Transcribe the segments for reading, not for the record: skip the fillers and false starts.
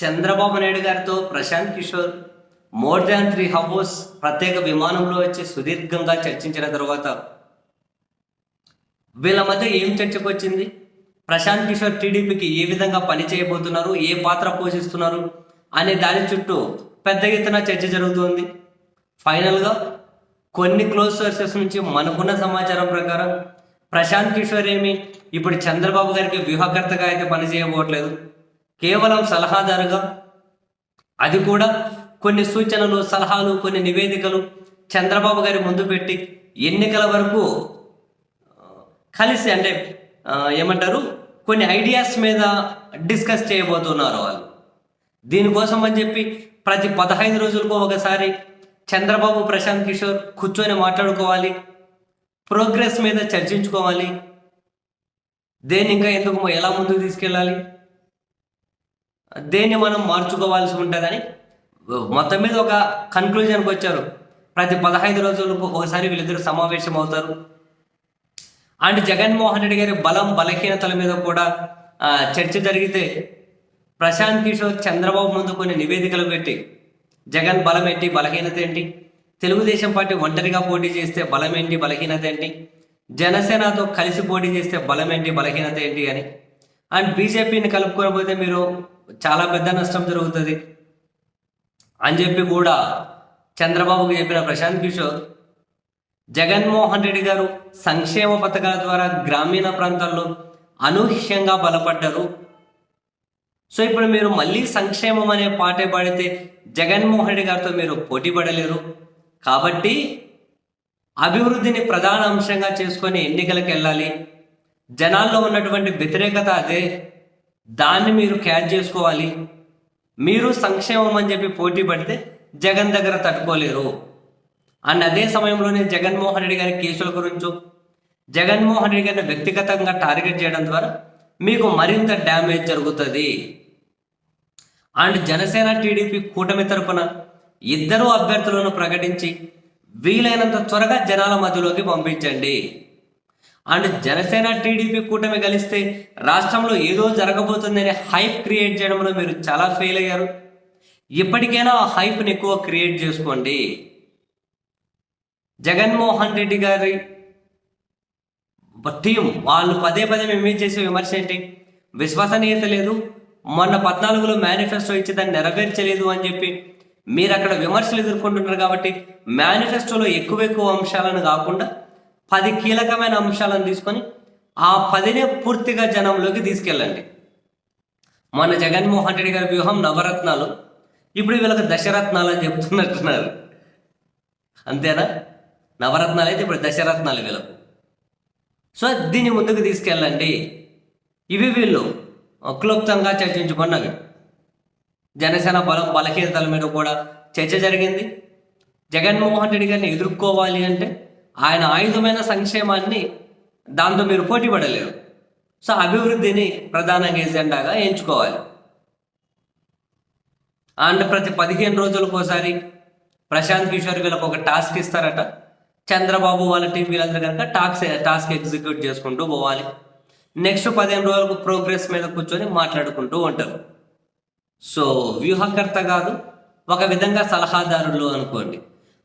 చంద్రబాబు నాయుడు గారితో Prashant Kishor more than 3 hours ప్రత్యేక విమానంలో వచ్చి సుదీర్ఘంగా చర్చించిన తర్వాత వీళ్ళ మధ్య ఏం చర్చకు వచ్చింది? ప్రశాంత్ కిషోర్ టీడీపీకి ఏ విధంగా పని చేయబోతున్నారు, ఏ పాత్ర పోషిస్తున్నారు అనే దాని చుట్టూ పెద్ద ఎత్తున చర్చ జరుగుతోంది. ఫైనల్గా కొన్ని క్లోజ్ సోర్సెస్ నుంచి మనకున్న సమాచారం ప్రకారం ప్రశాంత్ కిషోర్ ఏమి ఇప్పుడు చంద్రబాబు గారికి వ్యూహకర్తగా అయితే పని చేయబోట్లేదు, కేవలం సలహాదారుగా, అది కూడా కొన్ని సూచనలు, సలహాలు, కొన్ని నివేదికలు చంద్రబాబు గారి ముందు పెట్టి ఎన్నికల వరకు కలిసి అంటే ఏమంటారు కొన్ని ఐడియాస్ మీద డిస్కస్ చేయబోతున్నారు వాళ్ళు. దీనికోసం అని చెప్పి ప్రతి 15 రోజులకు ఒకసారి చంద్రబాబు ప్రశాంత్ కిషోర్ కూర్చొని మాట్లాడుకోవాలి, ప్రోగ్రెస్ మీద చర్చించుకోవాలి, దేన్ని ఇంకా ఎందుకు ఎలా ముందుకు తీసుకెళ్ళాలి, దేన్ని మనం మార్చుకోవాల్సి ఉంటుందని మొత్తం మీద ఒక కన్క్లూజన్కి వచ్చారు. ప్రతి 15 రోజులకు ఒకసారి వీళ్ళిద్దరు సమావేశం అవుతారు. అండ్ జగన్మోహన్ రెడ్డి గారి బలం బలహీనతల మీద కూడా చర్చ జరిగితే ప్రశాంత్ కిషోర్ చంద్రబాబు ముందు కొన్ని నివేదికలు పెట్టి జగన్ బలం ఏంటి, బలహీనత ఏంటి, తెలుగుదేశం పార్టీ ఒంటరిగా పోటీ చేస్తే బలం ఏంటి, బలహీనత ఏంటి, జనసేనతో కలిసి పోటీ చేస్తే బలం ఏంటి, బలహీనత ఏంటి అని, అండ్ బీజేపీని కలుపుకోకపోతే మీరు చాలా పెద్ద నష్టం జరుగుతుంది అని చెప్పి కూడా చంద్రబాబుకు చెప్పిన ప్రశాంత్ కిషోర్ జగన్మోహన్ రెడ్డి గారు సంక్షేమ పథకాల ద్వారా గ్రామీణ ప్రాంతాల్లో అనూహ్యంగా బలపడ్డారు. సో ఇప్పుడు మీరు మళ్ళీ సంక్షేమం అనే పాటే పాడితే జగన్మోహన్ రెడ్డి గారితో మీరు పోటీ పడలేరు. కాబట్టి అభివృద్ధిని ప్రధాన అంశంగా చేసుకొని ఎన్నికలకు వెళ్ళాలి. జనాల్లో ఉన్నటువంటి వ్యతిరేకత అదే, దాన్ని మీరు క్యాచ్ చేసుకోవాలి. మీరు సంక్షేమం అని చెప్పి పోటీ పడితే జగన్ దగ్గర తట్టుకోలేరు. అండ్ అదే సమయంలోనే జగన్మోహన్ రెడ్డి గారి కేసుల గురించో జగన్మోహన్ రెడ్డి గారిని వ్యక్తిగతంగా టార్గెట్ చేయడం ద్వారా మీకు మరింత డ్యామేజ్ జరుగుతుంది. అండ్ జనసేన టీడీపీ కూటమి తరపున ఇద్దరు అభ్యర్థులను ప్రకటించి వీలైనంత త్వరగా జనాల మధ్యలోకి పంపించండి. అండ్ జనసేన టీడీపీ కూటమి కలిస్తే రాష్ట్రంలో ఏదో జరగబోతుందనే హైప్ క్రియేట్ చేయడంలో మీరు చాలా ఫెయిల్ అయ్యారు. ఇప్పటికైనా ఆ హైప్ని ఎక్కువ క్రియేట్ చేసుకోండి. జగన్మోహన్ రెడ్డి గారి టీం వాళ్ళు పదే పదే మేము చేసే విమర్శ ఏంటి, విశ్వసనీయత లేదు, మొన్న 14లో మేనిఫెస్టో ఇచ్చి దాన్ని నెరవేర్చలేదు అని చెప్పి మీరు అక్కడ విమర్శలు ఎదుర్కొంటున్నారు. కాబట్టి మేనిఫెస్టోలో ఎక్కువ అంశాలను కాకుండా 10 కీలకమైన అంశాలను తీసుకొని ఆ 10నే పూర్తిగా జనంలోకి తీసుకెళ్ళండి. మొన్న జగన్మోహన్ రెడ్డి గారి వ్యూహం నవరత్నాలు, ఇప్పుడు వీళ్ళకి దశరత్నాలు అని చెప్తున్నట్టున్నారు. అంతేనా? నవరత్నాలు అయితే ఇప్పుడు దశరత్నాలు వీళ్ళకు. సో దీన్ని ముందుకు తీసుకెళ్ళండి. ఇవి వీళ్ళు క్లుప్తంగా చర్చించుకున్నవి. జనసేన బలహీనతల మీద కూడా చర్చ జరిగింది. జగన్మోహన్ రెడ్డి గారిని ఎదుర్కోవాలి అంటే ఆయన ఆయుధమైన సంక్షేమాన్ని దాంతో మీరు పోటీ పడలేరు. సో అభివృద్ధిని ప్రధానంగా ఎజెండాగా ఎంచుకోవాలి. అండ్ ప్రతి 15 రోజులకు ఒకసారి ప్రశాంత్ కిషోర్ వీళ్ళకి ఒక టాస్క్ ఇస్తారట. చంద్రబాబు వాళ్ళ టీం వీళ్ళందరూ కనుక టాస్క్ ఎగ్జిక్యూట్ చేసుకుంటూ పోవాలి. నెక్స్ట్ 15 రోజులకు ప్రోగ్రెస్ మీద కూర్చొని మాట్లాడుకుంటూ ఉంటారు. సో వ్యూహకర్త కాదు, ఒక విధంగా సలహాదారులు అనుకోండి.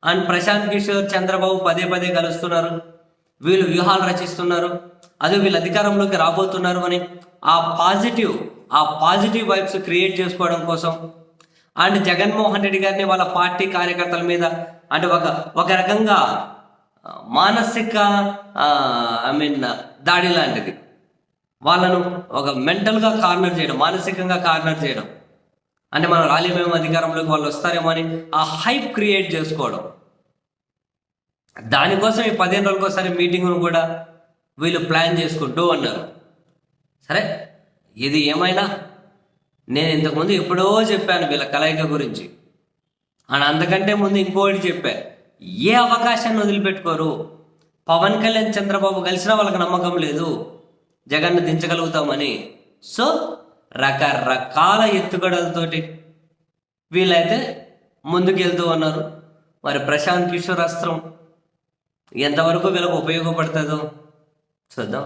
అండ్ ప్రశాంత్ కిషోర్ చంద్రబాబు పదే కలుస్తున్నారు, వీళ్ళు వ్యూహాలు రచిస్తున్నారు, అది వీళ్ళు అధికారంలోకి రాబోతున్నారు అని ఆ పాజిటివ్ వైబ్స్ క్రియేట్ చేసుకోవడం కోసం అండ్ జగన్మోహన్ రెడ్డి గారిని వాళ్ళ పార్టీ కార్యకర్తల మీద అంటే ఒక రకంగా మానసిక దాడి లాంటిది, వాళ్ళను ఒక మెంటల్గా కార్నర్ చేయడం, మానసికంగా కార్నర్ చేయడం, అంటే మనం రాలేమేమో అధికారంలోకి వాళ్ళు వస్తారేమో అని ఆ హైప్ క్రియేట్ చేసుకోవడం. దానికోసం ఈ 15 రోజులకు ఒకసారి మీటింగ్ను కూడా వీళ్ళు ప్లాన్ చేసుకుంటూ ఉన్నారు. సరే, ఇది ఏమైనా నేను ఇంతకుముందు ఎప్పుడో చెప్పాను వీళ్ళ కలయిక గురించి. అండ్ అంతకంటే ముందు ఇంకోటి చెప్పా, ఏ అవకాశాన్ని వదిలిపెట్టుకోరు. పవన్ కళ్యాణ్ చంద్రబాబు కలిసినా వాళ్ళకి నమ్మకం లేదు జగన్ను దించగలుగుతామని. సో రకరకాల ఎత్తుగడలతోటి వీళ్ళైతే ముందుకెళ్తూ ఉన్నారు. మరి ప్రశాంత్ కిషోర్ అస్త్రం ఎంతవరకు వీళ్ళకు ఉపయోగపడుతుందో చూద్దాం.